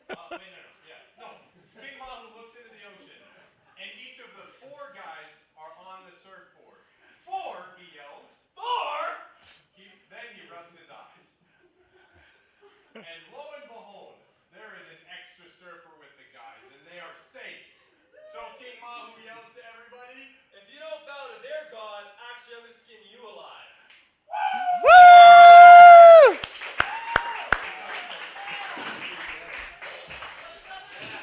Wait, no, no, yeah. No. King Mahu looks into the ocean, and each of the four guys are on the surfboard. Four, he yells. Four? Then he rubs his eyes. And lo and behold, there is an extra surfer with the guys, and they are safe. So King Mahu yells to everybody, If you don't bow to their god, actually I'm gonna skin you alive. Woo!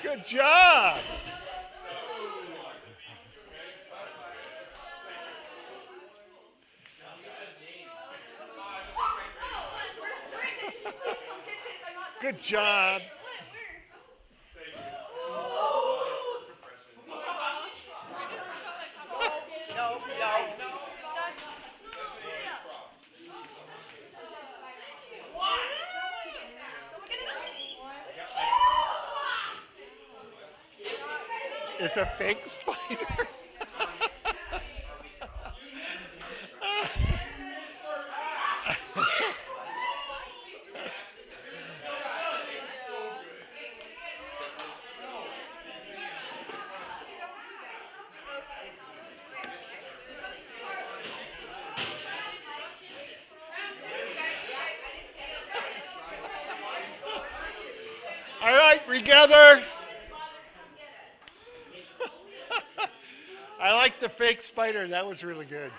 Good job. Good job. It's a fake spider. All right, regather. I like the fake spider. That was really good.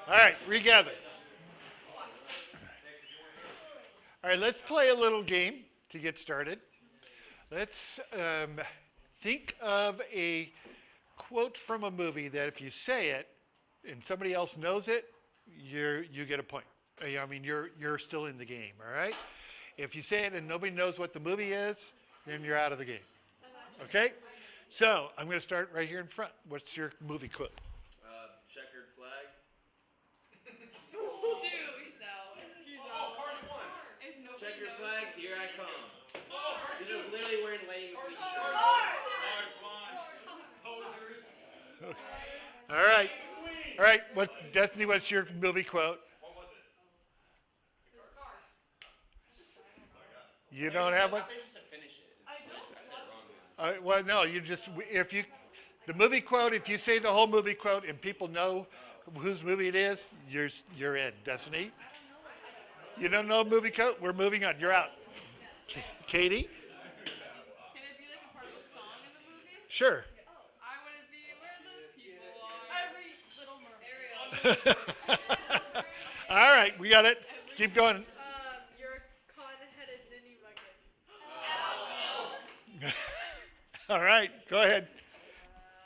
All right, regather. All right, let's play a little game to get started. Let's think of a quote from a movie that if you say it and somebody else knows it, you get a point. I mean, you're still in the game. All right. If you say it and nobody knows what the movie is, then you're out of the game. Okay. So I'm going to start right here in front. What's your movie quote? Checkered flag. Shoot, he's out. oh, Cars 1. If nobody Check your knows flag, the here I movie. come. Oh, Cars This 2. is literally wearing Lightning McQueen shirt. Posers. All right. All right. What Destiny? What's your movie quote? What was it? You don't have one. I think just to finish it. I don't. Well, no. You just if you the movie quote. If you say the whole movie quote and people know whose movie it is, you're in. Destiny. You don't know movie quote? We're moving on. You're out. Katie. Can it be like a part of a song in the movie? Sure. I wouldn't be where the people are. Every Little Mermaid. All right, we got it. Keep going. You're a con-headed ninny bucket. All right, go ahead, My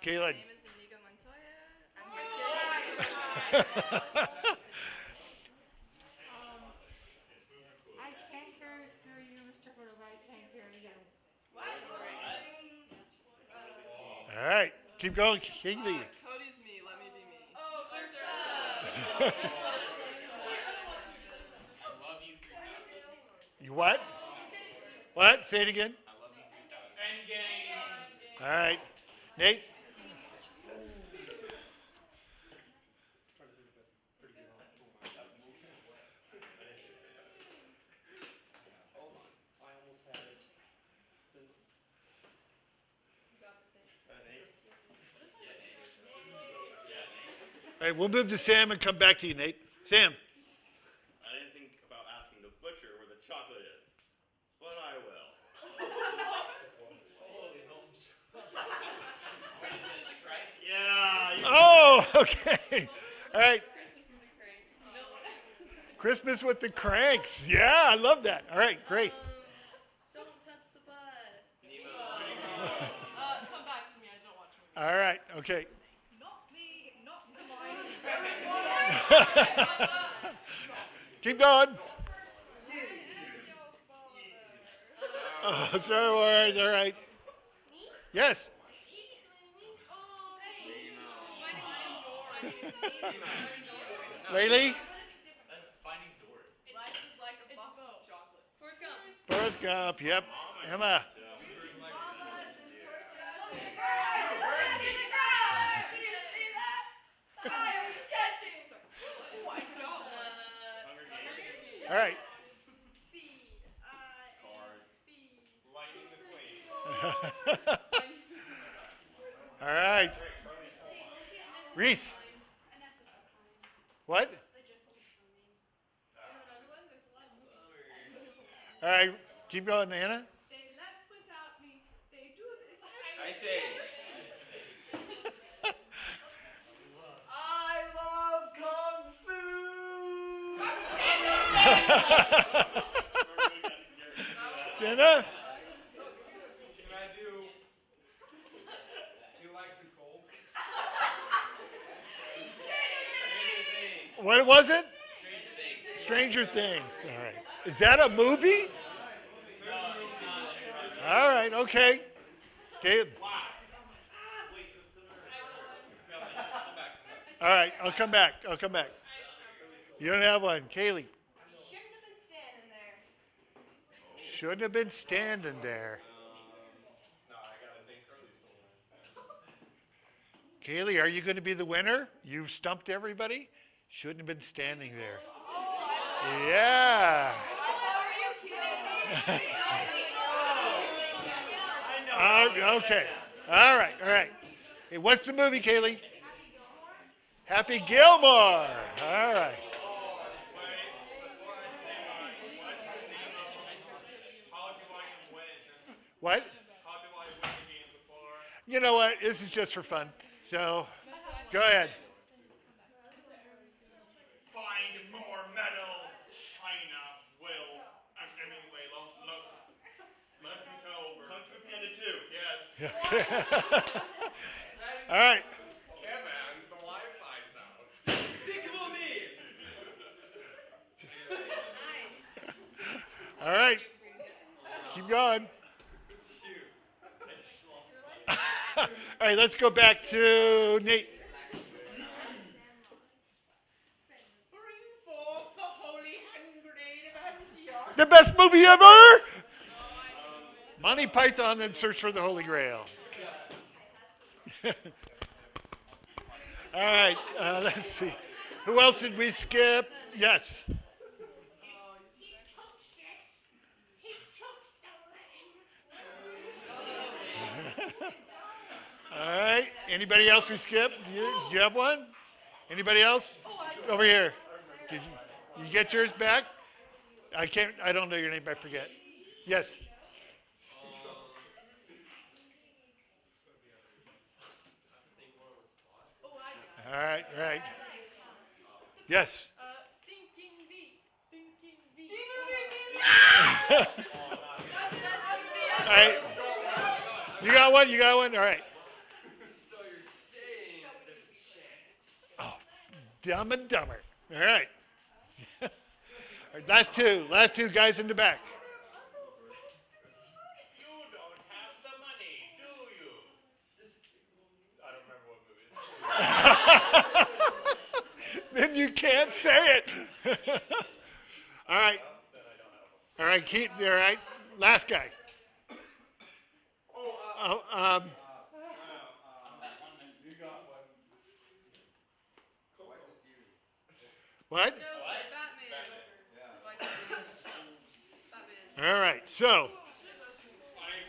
Kaylin. name is Inigo Montoya. I'm kidding. I can't carry through you, Mr. Quarterback. I can't carry you. All right, keep going, Katie. Cody's me. Let me be me. Oh, Sarah. You what? What? Say it again. Endgame. All right, Nate. All right, we'll move to Sam and come back to you, Nate. Sam. I didn't think about asking the butcher where the chocolate is, but I will. Yeah. Oh, okay. All right. Christmas in the Cranks. No. Christmas with the Cranks. Yeah, I love that. All right, Grace. Don't touch the butt. Nemo. Come back to me. I don't watch movies. All right, okay. Not me. Not mine. Keep going. Oh, Star Wars. All right. Yes. Laylee. Finding Dory. Life is like a box of chocolates. Forrest Gump. Forrest Gump. Yep. Emma. All right. Speed. Cars. Speed. Lightning McQueen. All right. Reese. What? All right. Keep going, Anna. They left without me. They do this I say. I love kung fu. Jenna? Can I do? He likes it cold. What was it? Stranger Things. All right. Is that a movie? All right. Okay. Okay. All right. I'll come back. You don't have one. Kaylee. Shouldn't have been standing there. No, I gotta think Curly's going. Kaylee, are you going to be the winner? You stumped everybody? Shouldn't have been standing there. Yeah. Okay. All right. Hey, what's the movie, Kaylee? Happy Gilmore. All right. How do I win? What? How do I win the game before? You know what? This is just for fun. So, go ahead. Find more metal. China will. Let me over. Kung Fu Panda 2. Yes. All right. Kevin, the Wi-Fi's out. Despicable Me. All right. Keep going. All right, let's go back to Nate. Bring forth the holy hand grenade of Antioch. The best movie ever? Monty Python and Search for the Holy Grail. All right, let's see. Who else did we skip? Yes. All right. Anybody else we skipped? You have one? Anybody else? Over here. Did you get yours back? I don't know your name, I forget. Yes. All right. Yes. Thinking bee. All right. You got one? All right. So you're saying there's a chance. Oh, Dumb and Dumber. All right. All right, last two guys in the back. You don't have the money, do you? I don't remember what movie. Then you can't say it. All right. All right, keep. All right. Last guy. You got one. What? Batman. All right. So, I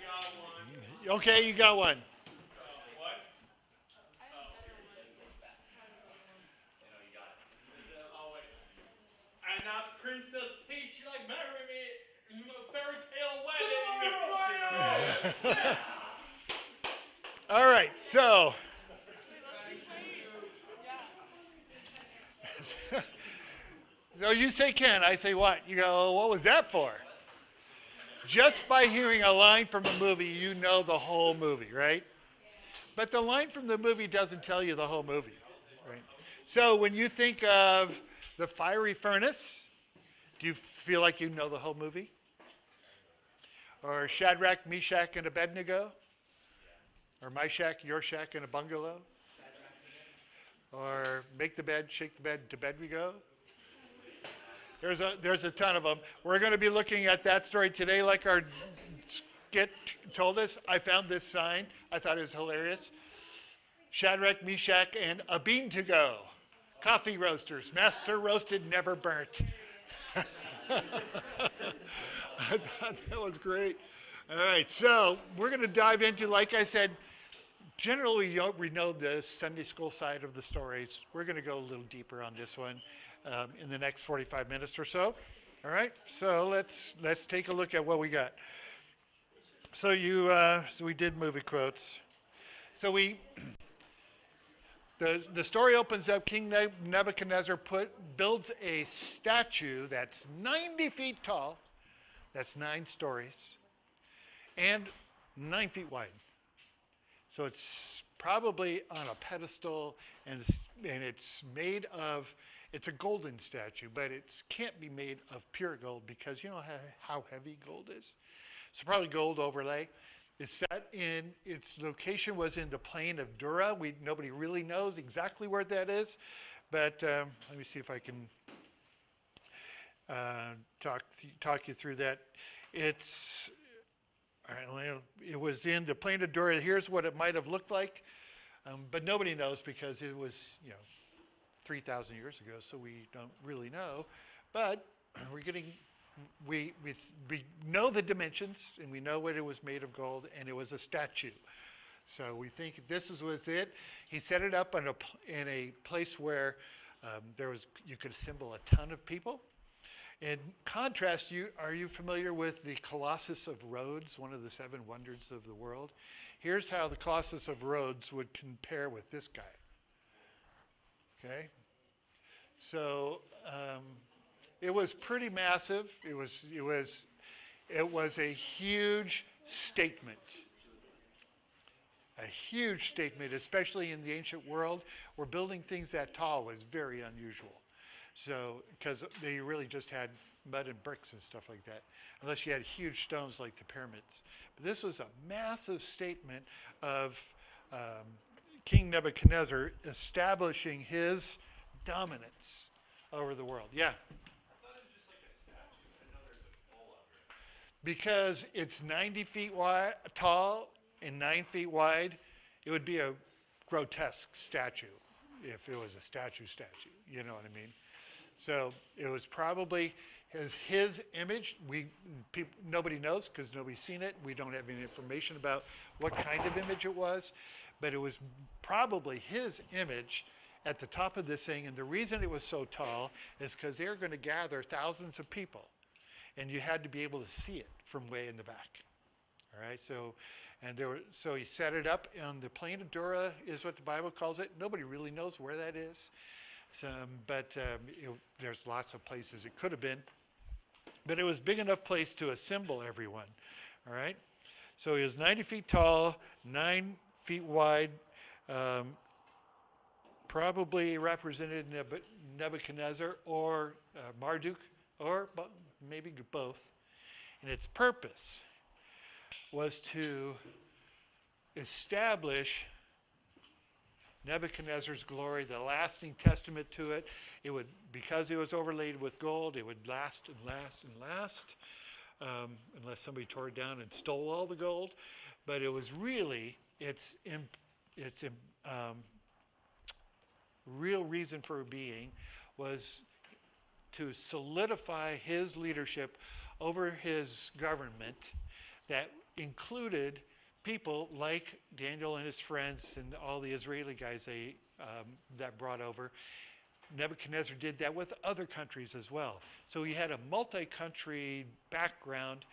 got one. okay, you got one. What? Oh, wait. And that's Princess Peach. She like marry me in a fairy tale wedding. All right. So. So you say Ken, I say what? You go, what was that for? Just by hearing a line from a movie, you know the whole movie, right? But the line from the movie doesn't tell you the whole movie, right? So when you think of The Fiery Furnace, do you feel like you know the whole movie? Or Shadrach, Meshach, and Abednego? Or My Shack, Your Shack, and a Bungalow? Or Make the Bed, Shake the Bed, to Bed we go? There's a ton of them. We're going to be looking at that story today like our skit told us. I found this sign. I thought it was hilarious. Shadrach, Meshach, and a bean to go. Coffee roasters. Master roasted, never burnt. I thought that was great. All right, so we're going to dive into, like I said, generally we know the Sunday school side of the stories. We're going to go a little deeper on this one in the next 45 minutes or so. All right, so let's take a look at what we got. So we did movie quotes. So the story opens up. King Nebuchadnezzar builds a statue that's 90 feet tall. That's 9 stories, and 9 feet wide. So it's probably on a pedestal, and it's made of. It's a golden statue, but it can't be made of pure gold because you know how heavy gold is. So probably gold overlay. Its location was in the plain of Dura. Nobody really knows exactly where that is, but let me see if I can talk you through that. It was in the plain of Dura. Here's what it might have looked like, but nobody knows because it was 3,000 years ago, so we don't really know. But we know the dimensions, and we know what it was made of gold, and it was a statue. So we think this was it. He set it up in a place where you could assemble a ton of people. In contrast, are you familiar with the Colossus of Rhodes, one of the 7 wonders of the world? Here's how the Colossus of Rhodes would compare with this guy. Okay, so it was pretty massive. It was a huge statement. A huge statement, especially in the ancient world, where building things that tall was very unusual. So, because they really just had mud and bricks and stuff like that, unless you had huge stones like the pyramids. But this was a massive statement of King Nebuchadnezzar establishing his dominance over the world. Yeah? I thought it was just like a statue. I know there's a pole under it. Because it's 90 feet tall and 9 feet wide, it would be a grotesque statue if it was a statue. You know what I mean? So it was probably his image. Nobody knows because nobody's seen it. We don't have any information about what kind of image it was, but it was probably his image at the top of this thing. And the reason it was so tall is because they were going to gather thousands of people, and you had to be able to see it from way in the back. All right, so he set it up on the plain of Dura, is what the Bible calls it. Nobody really knows where that is. But there's lots of places it could have been. But it was a big enough place to assemble everyone, all right? So he was 90 feet tall, 9 feet wide, probably represented Nebuchadnezzar or Marduk, or maybe both. And its purpose was to establish Nebuchadnezzar's glory, the lasting testament to it. Because it was overlaid with gold, it would last and last and last, unless somebody tore it down and stole all the gold. But it was really its real reason for being was to solidify his leadership over his government that included people like Daniel and his friends and all the Israeli guys that brought over. Nebuchadnezzar did that with other countries as well. So he had a multi-country background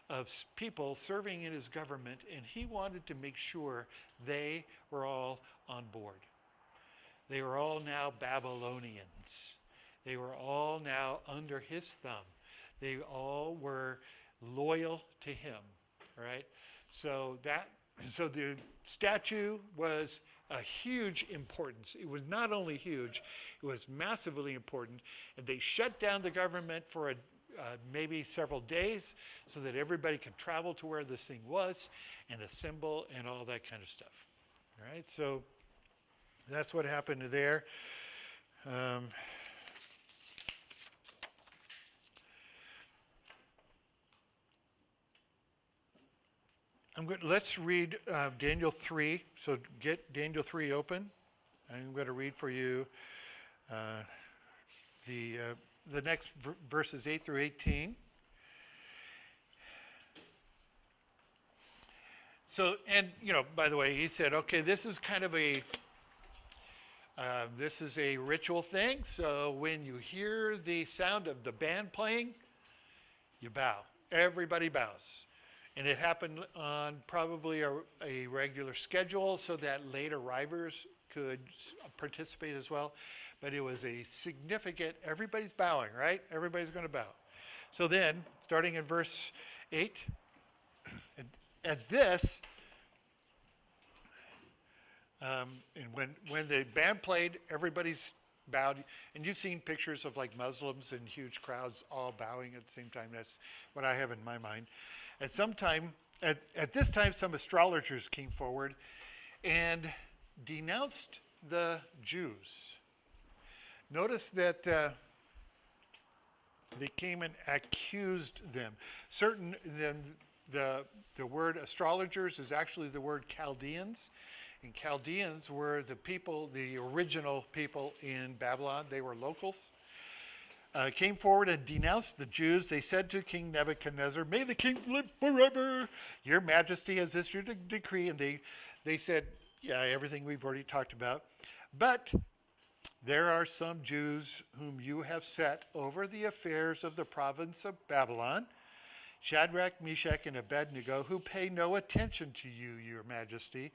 of people serving in his government, and he wanted to make sure they were all on board. They were all now Babylonians. They were all now under his thumb. They all were loyal to him, right? So the statue was a huge importance. It was not only huge, it was massively important. And they shut down the government for maybe several days so that everybody could travel to where this thing was and assemble and all that kind of stuff. All right, so that's what happened there. Let's read Daniel 3. So get Daniel 3 open. I'm going to read for you the the next verses 8 through 18. So, and by the way, he said, okay, this is kind of a ritual thing. So when you hear the sound of the band playing, you bow. Everybody bows. And it happened on probably a regular schedule so that late arrivers could participate as well. But it was a significant, everybody's bowing, right? Everybody's going to bow. So then, starting in verse 8, at this, and when the band played, everybody's bowed. And you've seen pictures of like Muslims and huge crowds all bowing at the same time. That's what I have in my mind. At this time, some astrologers came forward and denounced the Jews. Notice that they came and accused them. The word astrologers is actually the word Chaldeans. And Chaldeans were the people, the original people in Babylon. They were locals. Came forward and denounced the Jews. They said to King Nebuchadnezzar, "May the king live forever. Your majesty has issued a decree." And they said, yeah, everything we've already talked about. But there are some Jews whom you have set over the affairs of the province of Babylon, Shadrach, Meshach, and Abednego, who pay no attention to you, your majesty.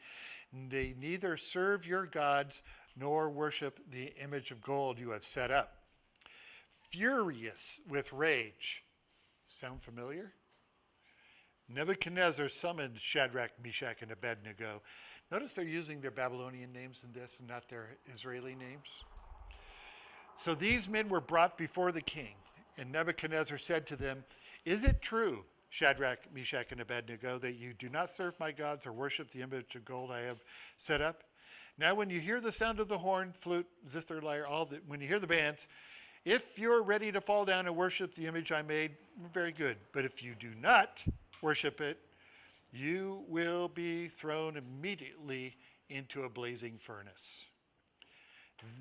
They neither serve your gods nor worship the image of gold you have set up. Furious with rage. Sound familiar? Nebuchadnezzar summoned Shadrach, Meshach, and Abednego. Notice they're using their Babylonian names in this and not their Israeli names. So these men were brought before the king, and Nebuchadnezzar said to them, "Is it true, Shadrach, Meshach, and Abednego, that you do not serve my gods or worship the image of gold I have set up? Now when you hear the sound of the horn, flute, zither, lyre, when you hear the bands, if you're ready to fall down and worship the image I made, very good. But if you do not worship it, you will be thrown immediately into a blazing furnace."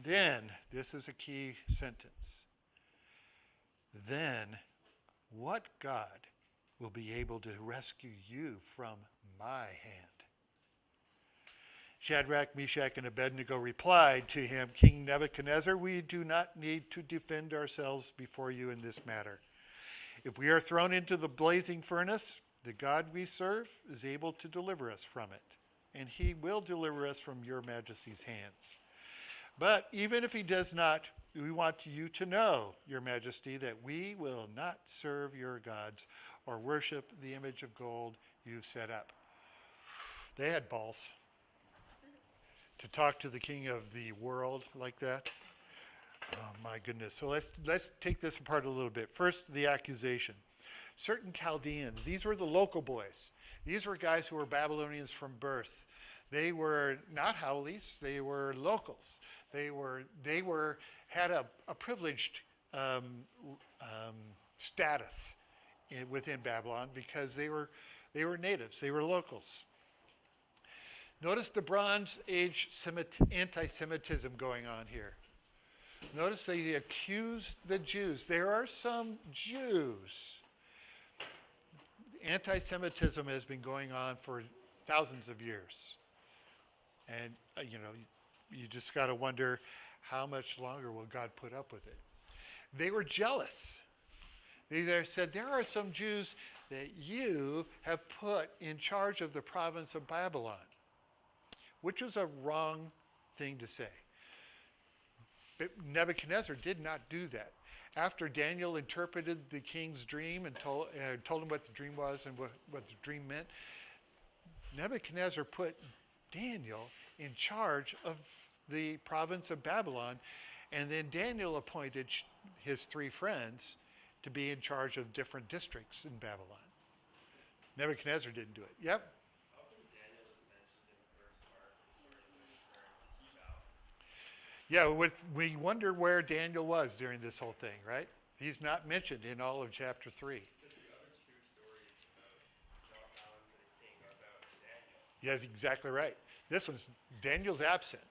Then, this is a key sentence, then what God will be able to rescue you from my hand? Shadrach, Meshach, and Abednego replied to him, "King Nebuchadnezzar, we do not need to defend ourselves before you in this matter. If we are thrown into the blazing furnace, the God we serve is able to deliver us from it, and he will deliver us from your majesty's hands. But even if he does not, we want you to know, your majesty, that we will not serve your gods or worship the image of gold you've set up." They had balls to talk to the king of the world like that. Oh my goodness. So let's take this apart a little bit. First, the accusation. Certain Chaldeans, these were the local boys. These were guys who were Babylonians from birth. They were not Howleys, they were locals. They had a privileged status within Babylon because they were natives, they were locals. Notice the Bronze Age anti-Semitism going on here. Notice they accuse the Jews. There are some Jews. Anti-Semitism has been going on for thousands of years. And, you just got to wonder how much longer will God put up with it. They were jealous. They said, there are some Jews that you have put in charge of the province of Babylon, which was a wrong thing to say. But Nebuchadnezzar did not do that. After Daniel interpreted the king's dream and told him what the dream was and what the dream meant, Nebuchadnezzar put Daniel in charge of the province of Babylon, and then Daniel appointed his three friends to be in charge of different districts in Babylon. Nebuchadnezzar didn't do it. Yep. How come Daniel was mentioned in the first part of the story when his parents he bowed? Yeah, we wonder where Daniel was during this whole thing, right? He's not mentioned in all of chapter 3. Because the other two stories about not bowing to the king are about Daniel. Yes, exactly right. This one's, Daniel's absent.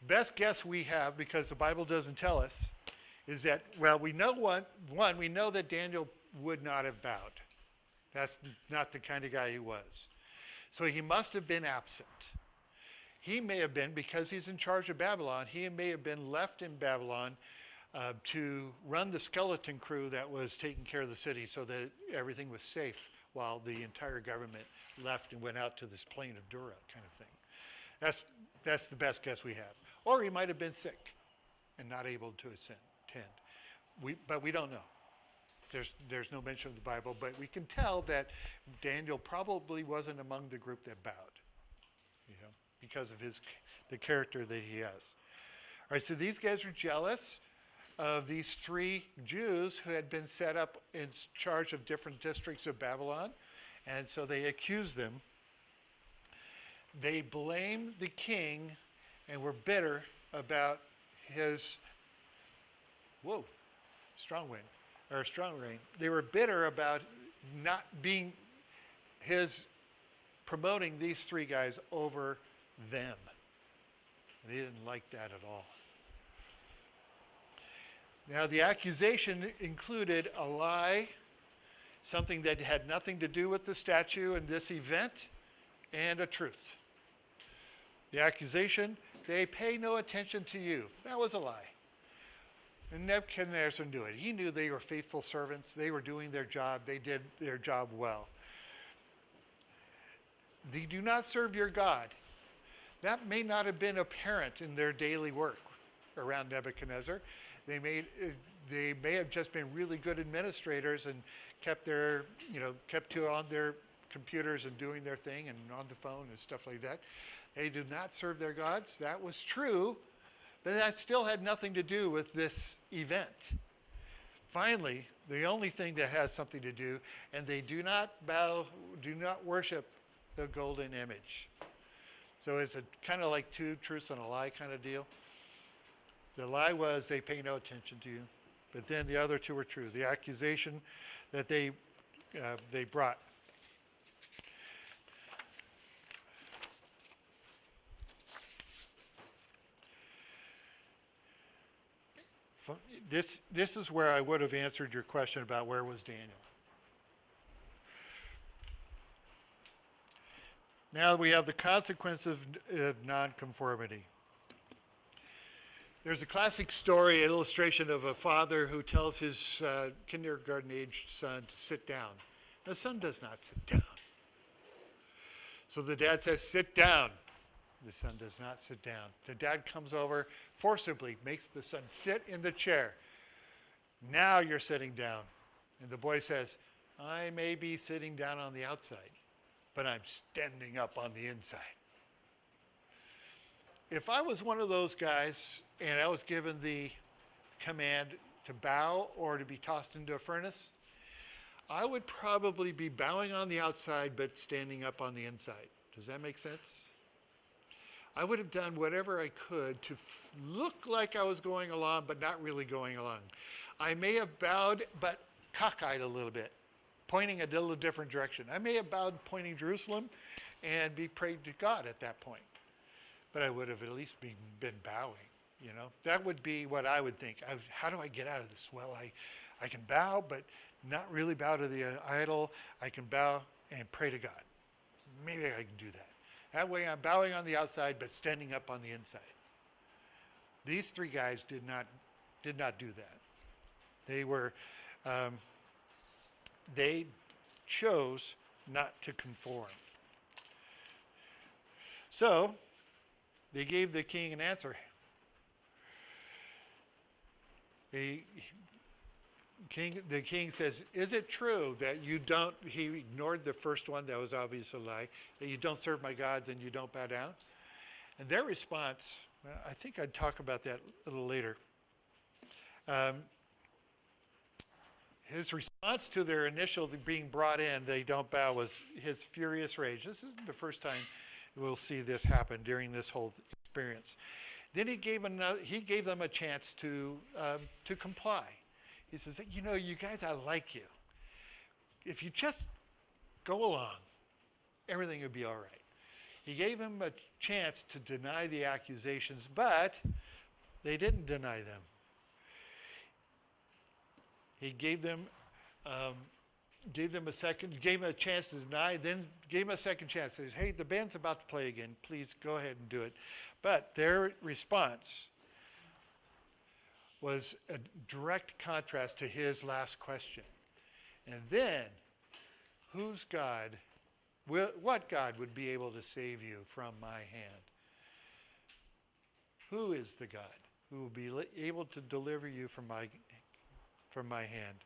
Best guess we have, because the Bible doesn't tell us, is that, well, we know one, we know that Daniel would not have bowed. That's not the kind of guy he was. So he must have been absent. He may have been, because he's in charge of Babylon, he may have been left in Babylon to run the skeleton crew that was taking care of the city so that everything was safe while the entire government left and went out to this plain of Dura kind of thing. That's the best guess we have. Or he might have been sick and not able to attend. But we don't know. There's no mention of the Bible, but we can tell that Daniel probably wasn't among the group that bowed, because of the character that he has. All right, so these guys are jealous of these 3 Jews who had been set up in charge of different districts of Babylon, and so they accuse them. They blame the king and were bitter about his, strong rain. They were bitter about not being promoting these 3 guys over them. They didn't like that at all. Now, the accusation included a lie, something that had nothing to do with the statue and this event, and a truth. The accusation, they pay no attention to you. That was a lie. And Nebuchadnezzar knew it. He knew they were faithful servants. They were doing their job. They did their job well. They do not serve your God. That may not have been apparent in their daily work around Nebuchadnezzar. They may have just been really good administrators and kept on their computers and doing their thing and on the phone and stuff like that. They do not serve their gods. That was true, but that still had nothing to do with this event. Finally, the only thing that has something to do, and they do not worship the golden image. So it's a kind of like 2 truths and a lie kind of deal. The lie was they pay no attention to you, but then the other 2 were true. The accusation that they brought. This is where I would have answered your question about where was Daniel. Now we have the consequence of nonconformity. There's a classic story, an illustration of a father who tells his kindergarten-aged son to sit down. The son does not sit down. So the dad says, sit down. The son does not sit down. The dad comes over, forcibly makes the son sit in the chair. Now you're sitting down. And the boy says, I may be sitting down on the outside, but I'm standing up on the inside. If I was one of those guys and I was given the command to bow or to be tossed into a furnace, I would probably be bowing on the outside but standing up on the inside. Does that make sense? I would have done whatever I could to look like I was going along but not really going along. I may have bowed but cockeyed a little bit, pointing a little different direction. I may have bowed pointing Jerusalem and be prayed to God at that point. But I would have at least been bowing, That would be what I would think. How do I get out of this? Well, I can bow, but not really bow to the idol. I can bow and pray to God. Maybe I can do that. That way I'm bowing on the outside, but standing up on the inside. These 3 guys did not do that. They chose not to conform. So they gave the king an answer. The king says, is it true that you don't, he ignored the first one, that was obviously a lie, that you don't serve my gods and you don't bow down? And their response, I think I'd talk about that a little later. His response to their initial being brought in, they don't bow, was his furious rage. This isn't the first time we'll see this happen during this whole experience. Then he gave them a chance to comply. He says, you guys, I like you. If you just go along, everything will be all right. He gave them a chance to deny the accusations, but they didn't deny them. He gave them a chance to deny, then gave them a second chance. Said, hey, the band's about to play again. Please go ahead and do it. But their response was a direct contrast to his last question. And then, what God would be able to save you from my hand? Who is the God who will be able to deliver you from my hand?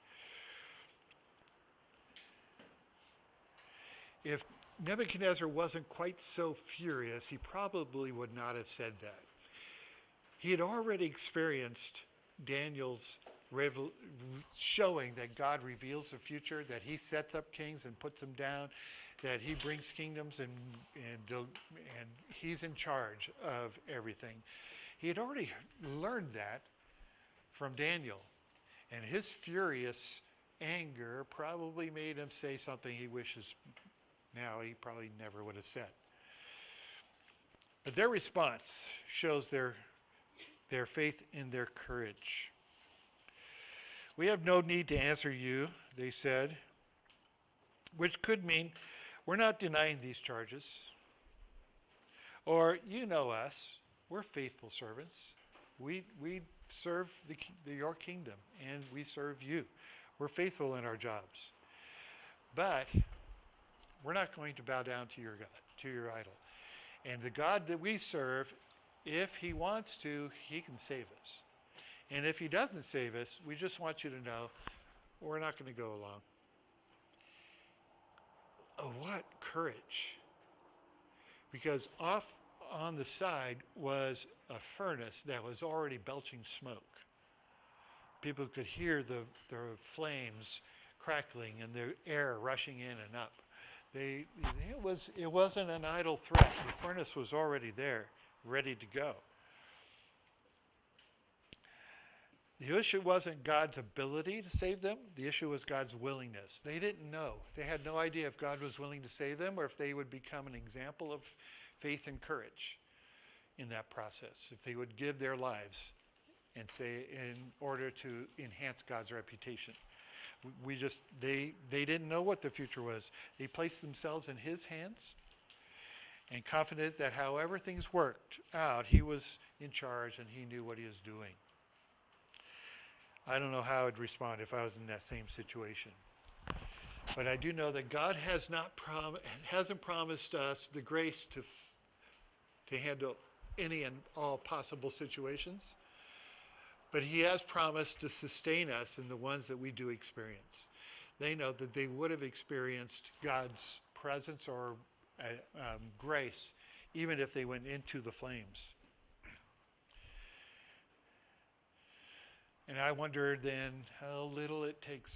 If Nebuchadnezzar wasn't quite so furious, he probably would not have said that. He had already experienced Daniel's showing that God reveals the future, that he sets up kings and puts them down, that he brings kingdoms and he's in charge of everything. He had already learned that from Daniel, and his furious anger probably made him say something he wishes now he probably never would have said. But their response shows their faith in their courage. We have no need to answer you, they said, which could mean we're not denying these charges. Or, you know us, we're faithful servants. We serve your kingdom, and we serve you. We're faithful in our jobs. But we're not going to bow down to your God, to your idol. And the God that we serve, if he wants to, he can save us. And if he doesn't save us, we just want you to know we're not going to go along. Oh, what courage. Because off on the side was a furnace that was already belching smoke. People could hear the flames crackling and the air rushing in and up. It wasn't an idle threat. The furnace was already there, ready to go. The issue wasn't God's ability to save them. The issue was God's willingness. They didn't know. They had no idea if God was willing to save them or if they would become an example of faith and courage in that process, if they would give their lives and say in order to enhance God's reputation. They didn't know what the future was. They placed themselves in his hands and confident that however things worked out, he was in charge and he knew what he was doing. I don't know how I'd respond if I was in that same situation. But I do know that God hasn't promised us the grace to handle any and all possible situations. But he has promised to sustain us in the ones that we do experience. They know that they would have experienced God's presence or grace even if they went into the flames. And I wonder then how little it takes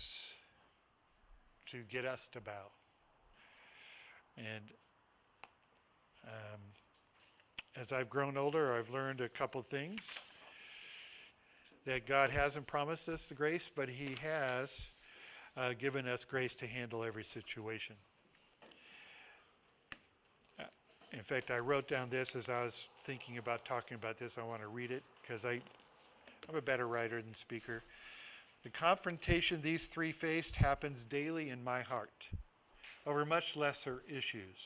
to get us to bow. And as I've grown older, I've learned a couple things. That God hasn't promised us the grace, but he has given us grace to handle every situation. In fact, I wrote down this as I was thinking about talking about this. I want to read it because I'm a better writer than speaker. The confrontation these three faced happens daily in my heart over much lesser issues.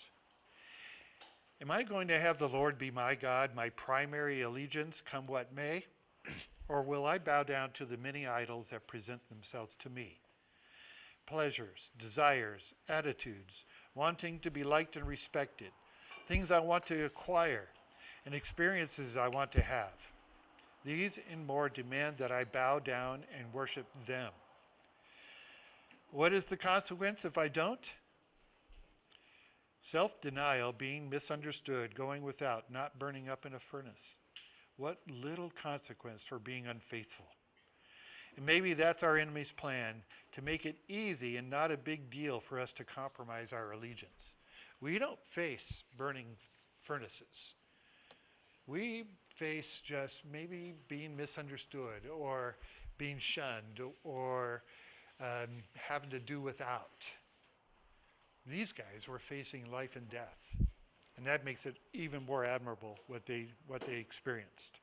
Am I going to have the Lord be my God, my primary allegiance, come what may? Or will I bow down to the many idols that present themselves to me? Pleasures, desires, attitudes, wanting to be liked and respected, things I want to acquire, and experiences I want to have. These and more demand that I bow down and worship them. What is the consequence if I don't? Self-denial, being misunderstood, going without, not burning up in a furnace. What little consequence for being unfaithful. And maybe that's our enemy's plan, to make it easy and not a big deal for us to compromise our allegiance. We don't face burning furnaces. We face just maybe being misunderstood or being shunned or having to do without. These guys were facing life and death. And that makes it even more admirable what they experienced.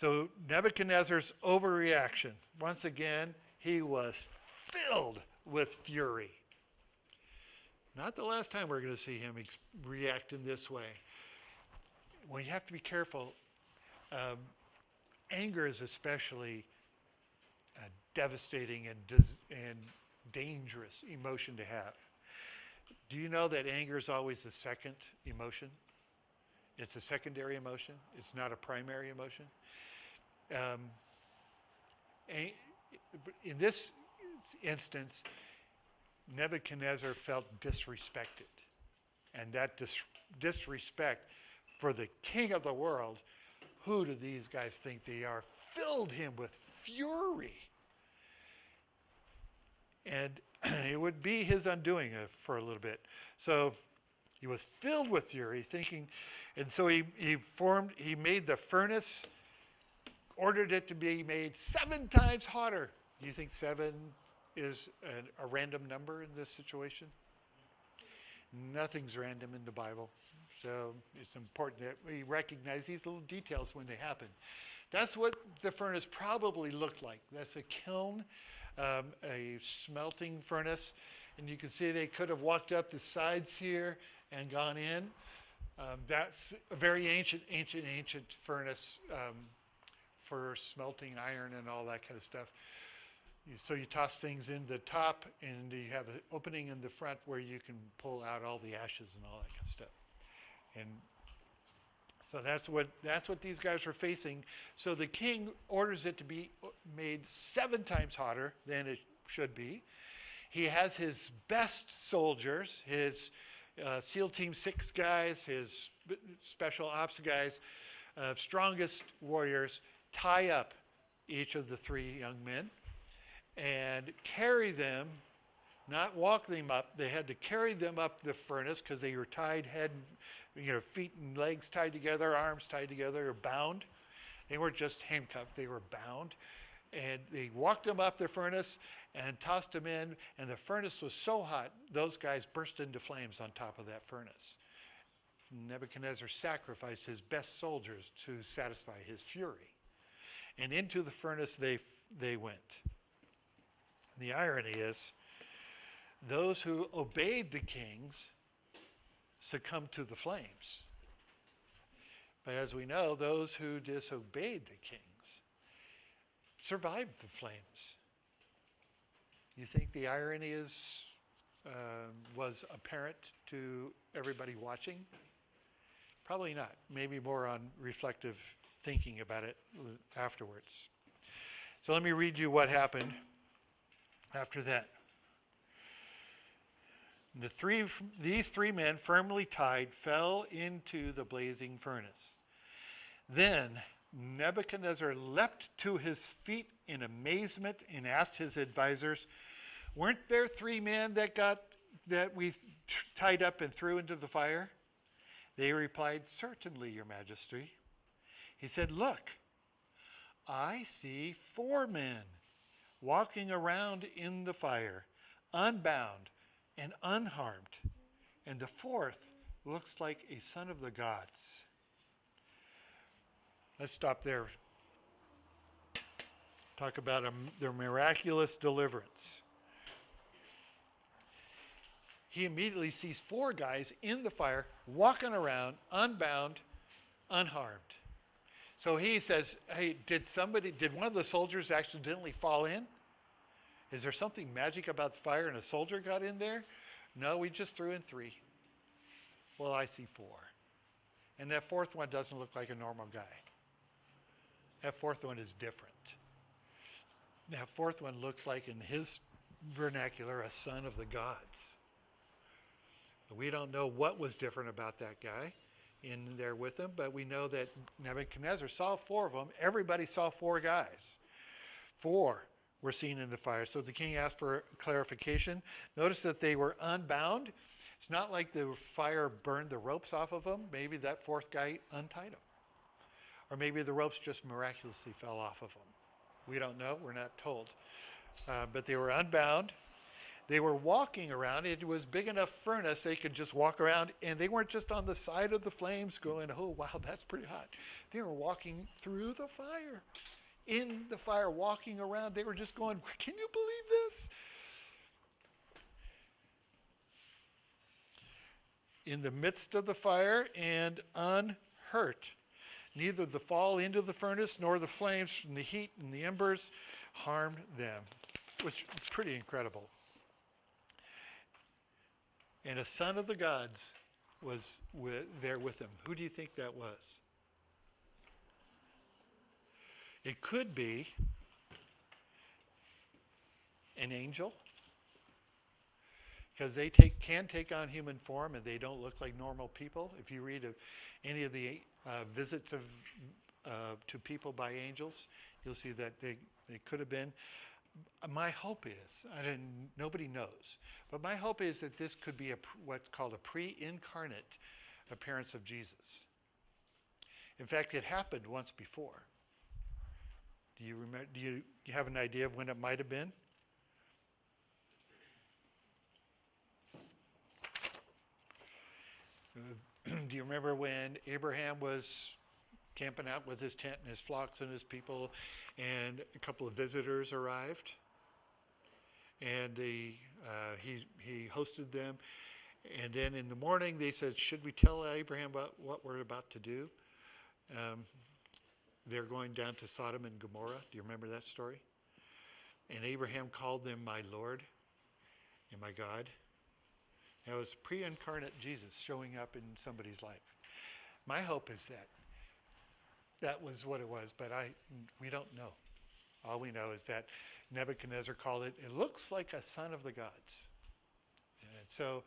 So Nebuchadnezzar's overreaction, once again, he was filled with fury. Not the last time we're going to see him react in this way. Well, you have to be careful. Anger is especially a devastating and dangerous emotion to have. Do you know that anger is always the second emotion? It's a secondary emotion. It's not a primary emotion. In this instance, Nebuchadnezzar felt disrespected. And that disrespect for the king of the world, who do these guys think they are, filled him with fury. And it would be his undoing for a little bit. So he was filled with fury, thinking, and so he made the furnace, ordered it to be made 7 times hotter. Do you think 7 is a random number in this situation? Nothing's random in the Bible. So it's important that we recognize these little details when they happen. That's what the furnace probably looked like. That's a kiln, a smelting furnace. And you can see they could have walked up the sides here and gone in. That's a very ancient furnace for smelting iron and all that kind of stuff. So you toss things in the top, and you have an opening in the front where you can pull out all the ashes and all that kind of stuff. And so that's what these guys were facing. So the king orders it to be made 7 times hotter than it should be. He has his best soldiers, his SEAL Team 6 guys, his special ops guys, strongest warriors, tie up each of the 3 young men and carry them, not walk them up. They had to carry them up the furnace because they were tied feet and legs tied together, arms tied together, or bound. They weren't just handcuffed, they were bound. And they walked them up the furnace and tossed them in, and the furnace was so hot, those guys burst into flames on top of that furnace. Nebuchadnezzar sacrificed his best soldiers to satisfy his fury. And into the furnace they went. The irony is, those who obeyed the kings succumbed to the flames. But as we know, those who disobeyed the kings survived the flames. You think the irony was apparent to everybody watching? Probably not. Maybe more on reflective thinking about it afterwards. So let me read you what happened after that. These 3 men, firmly tied, fell into the blazing furnace. Then Nebuchadnezzar leapt to his feet in amazement and asked his advisors, "Weren't there 3 men that we tied up and threw into the fire?" They replied, "Certainly, Your Majesty." He said, "Look, I see 4 men walking around in the fire, unbound and unharmed, and the 4th looks like a son of the gods." Let's stop there. Talk about their miraculous deliverance. He immediately sees 4 guys in the fire, walking around, unbound, unharmed. So he says, "Hey, did one of the soldiers accidentally fall in? Is there something magic about the fire and a soldier got in there?" "No, we just threw in 3. "Well, I see 4. And that 4th one doesn't look like a normal guy. That 4th one is different. That 4th one looks like, in his vernacular, a son of the gods." We don't know what was different about that guy in there with him, but we know that Nebuchadnezzar saw 4 of them. Everybody saw 4 guys. 4 were seen in the fire. So the king asked for clarification. Notice that they were unbound. It's not like the fire burned the ropes off of them. Maybe that 4th guy untied them. Or maybe the ropes just miraculously fell off of them. We don't know. We're not told. But they were unbound. They were walking around. It was big enough furnace they could just walk around, and they weren't just on the side of the flames going, "Oh, wow, that's pretty hot." They were walking through the fire in the fire, walking around. They were just going, can you believe this? In the midst of the fire and unhurt. Neither the fall into the furnace nor the flames from the heat and the embers harmed them, which is pretty incredible. And a son of the gods was there with him. Who do you think that was? It could be an angel, because they can take on human form and they don't look like normal people. If you read any of the visits to people by angels, you'll see that they could have been. My hope is, nobody knows, but my hope is that this could be what's called a pre-incarnate appearance of Jesus. In fact, it happened once before. Do you remember? Do you have an idea of when it might have been? Do you remember when Abraham was camping out with his tent and his flocks and his people, and a couple of visitors arrived, and he hosted them, and then in the morning they said, should we tell Abraham about what we're about to do? They're going down to Sodom and Gomorrah. Do you remember that story? And Abraham called them my Lord and my God. It was pre-incarnate Jesus showing up in somebody's life. My hope is that was what it was, but we don't know. All we know is that Nebuchadnezzar called it looks like a son of the gods. And so,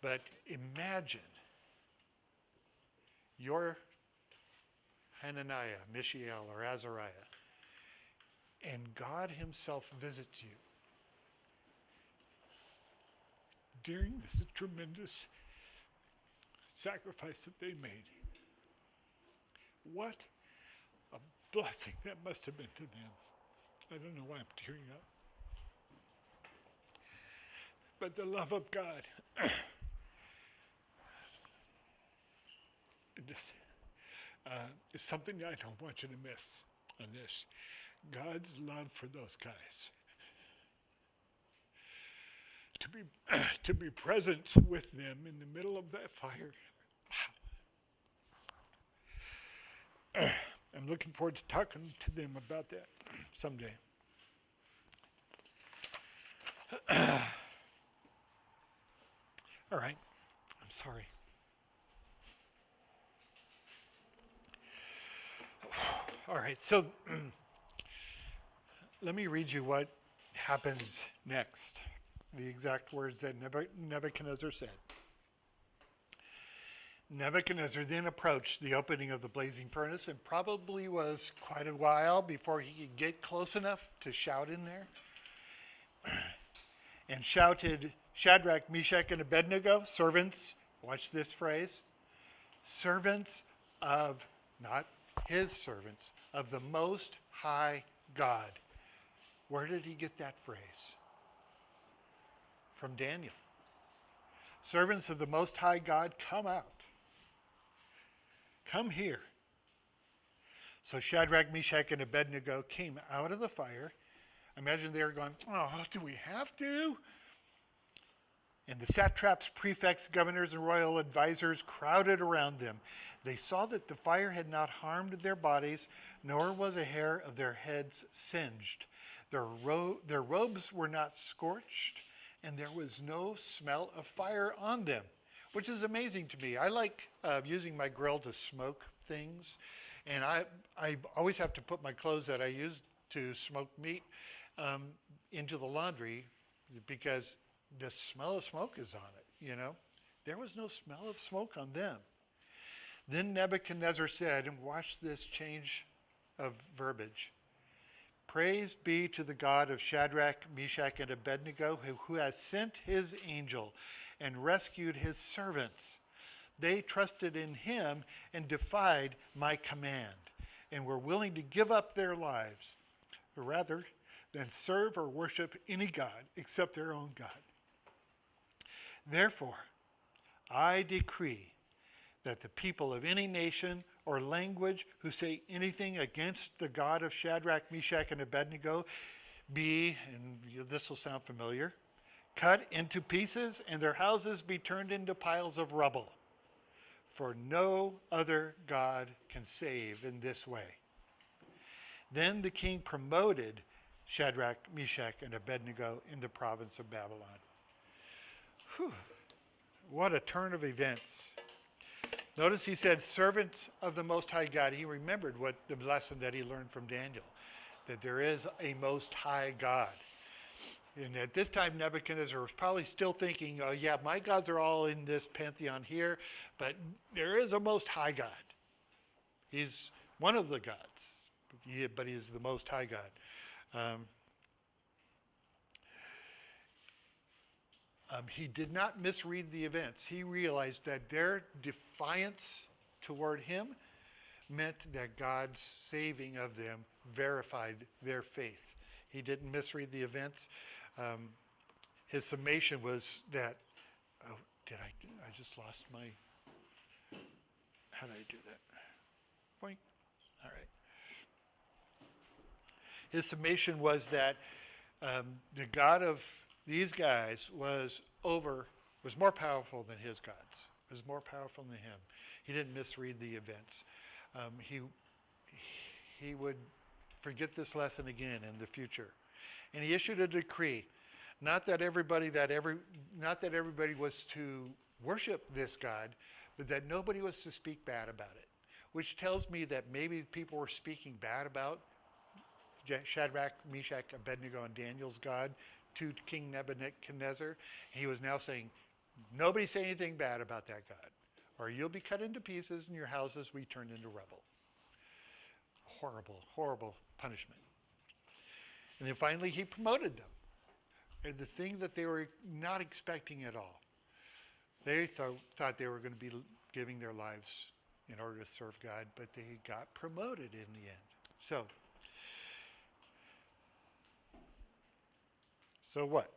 but imagine you're Hananiah, Mishael, or Azariah, and God himself visits you during this tremendous sacrifice that they made. What a blessing that must have been to them. I don't know why I'm tearing up. But the love of God is something I don't want you to miss on this. God's love for those guys. To be present with them in the middle of that fire. Wow. I'm looking forward to talking to them about that someday. All right. I'm sorry. All right. So let me read you what happens next. The exact words that Nebuchadnezzar said. Nebuchadnezzar then approached the opening of the blazing furnace, and probably was quite a while before he could get close enough to shout in there. And shouted, Shadrach, Meshach, and Abednego, servants, watch this phrase, servants of, not his servants, of the Most High God. Where did he get that phrase? From Daniel. Servants of the Most High God, come out. Come here. So Shadrach, Meshach, and Abednego came out of the fire. Imagine they were going, oh, do we have to? And the satraps, prefects, governors, and royal advisors crowded around them. They saw that the fire had not harmed their bodies, nor was a hair of their heads singed. Their robes were not scorched, and there was no smell of fire on them, which is amazing to me. I like using my grill to smoke things, and I always have to put my clothes that I use to smoke meat into the laundry because the smell of smoke is on it, you know. There was no smell of smoke on them. Then Nebuchadnezzar said, and watch this change of verbiage, praise be to the God of Shadrach, Meshach, and Abednego, who has sent his angel and rescued his servants. They trusted in him and defied my command, and were willing to give up their lives, rather than serve or worship any god except their own God. Therefore, I decree that the people of any nation or language who say anything against the God of Shadrach, Meshach, and Abednego be, and this will sound familiar, cut into pieces and their houses be turned into piles of rubble. For no other God can save in this way. Then the king promoted Shadrach, Meshach, and Abednego in the province of Babylon. Whew. What a turn of events. Notice he said, servants of the Most High God. He remembered what the lesson that he learned from Daniel, that there is a Most High God. And at this time, Nebuchadnezzar was probably still thinking, oh yeah, my gods are all in this pantheon here, but there is a Most High God. He's one of the gods, but he is the Most High God. He did not misread the events. He realized that their defiance toward him meant that God's saving of them verified their faith. He didn't misread the events. His summation was that, I just lost my, how did I do that? Point. All right. His summation was that the God of these guys was more powerful than his gods, was more powerful than him. He didn't misread the events. He would forget this lesson again in the future. And he issued a decree, not that everybody was to worship this God, but that nobody was to speak bad about it, which tells me that maybe people were speaking bad about Shadrach, Meshach, Abednego, and Daniel's God to King Nebuchadnezzar. He was now saying, nobody say anything bad about that God, or you'll be cut into pieces and your houses will be turned into rubble. Horrible, horrible punishment. And then finally he promoted them. And the thing that they were not expecting at all. They thought they were going to be giving their lives in order to serve God, but they got promoted in the end. So what?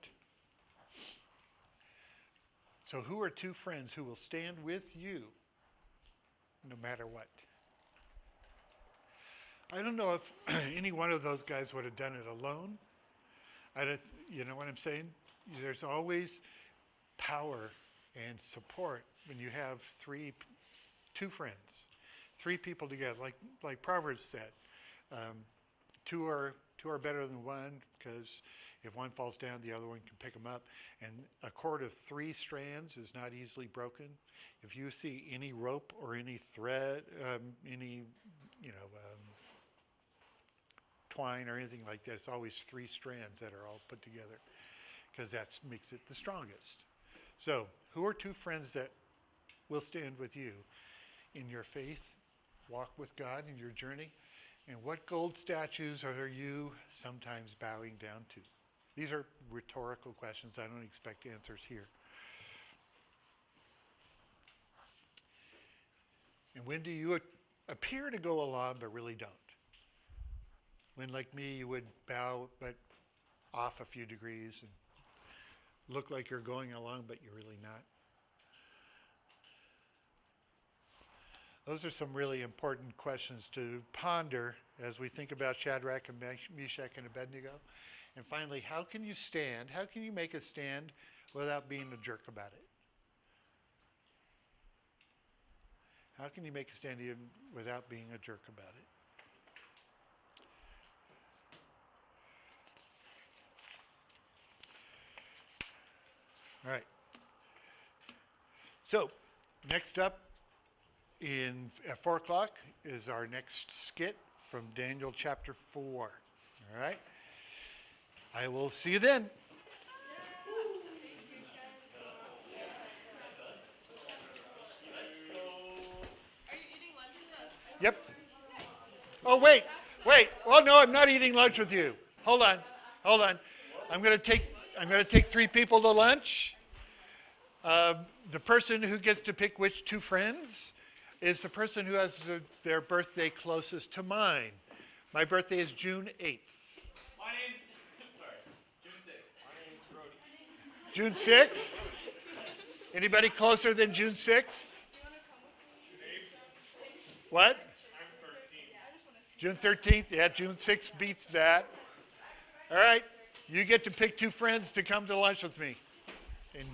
So who are two friends who will stand with you no matter what? I don't know if any one of those guys would have done it alone. You know what I'm saying? There's always power and support when you have two friends, three people together. Like Proverbs said, two are better than one, because if one falls down, the other one can pick them up. And a cord of 3 strands is not easily broken. If you see any rope or any thread, twine or anything like that, it's always 3 strands that are all put together, because that makes it the strongest. So, who are 2 friends that will stand with you in your faith, walk with God in your journey? And what gold statues are you sometimes bowing down to? These are rhetorical questions. I don't expect answers here. And when do you appear to go along but really don't? When, like me, you would bow but off a few degrees and look like you're going along but you're really not. Those are some really important questions to ponder as we think about Shadrach and Meshach and Abednego. And finally, how can you stand? How can you make a stand without being a jerk about it? How can you make a stand even without being a jerk about it? All right. So, next up at 4 o'clock is our next skit from Daniel chapter 4. All right? I will see you then. Are you eating lunch with us? Yep. Oh, wait. Oh, no, I'm not eating lunch with you. Hold on. I'm going to take 3 people to lunch. The person who gets to pick which 2 friends is the person who has their birthday closest to mine. My birthday is June 8th. June 6th. My name's Brody. June 6th? Anybody closer than June 6th? What? I'm 13. June 13th? Yeah, June 6th beats that. All right, you get to pick 2 friends to come to lunch with me. And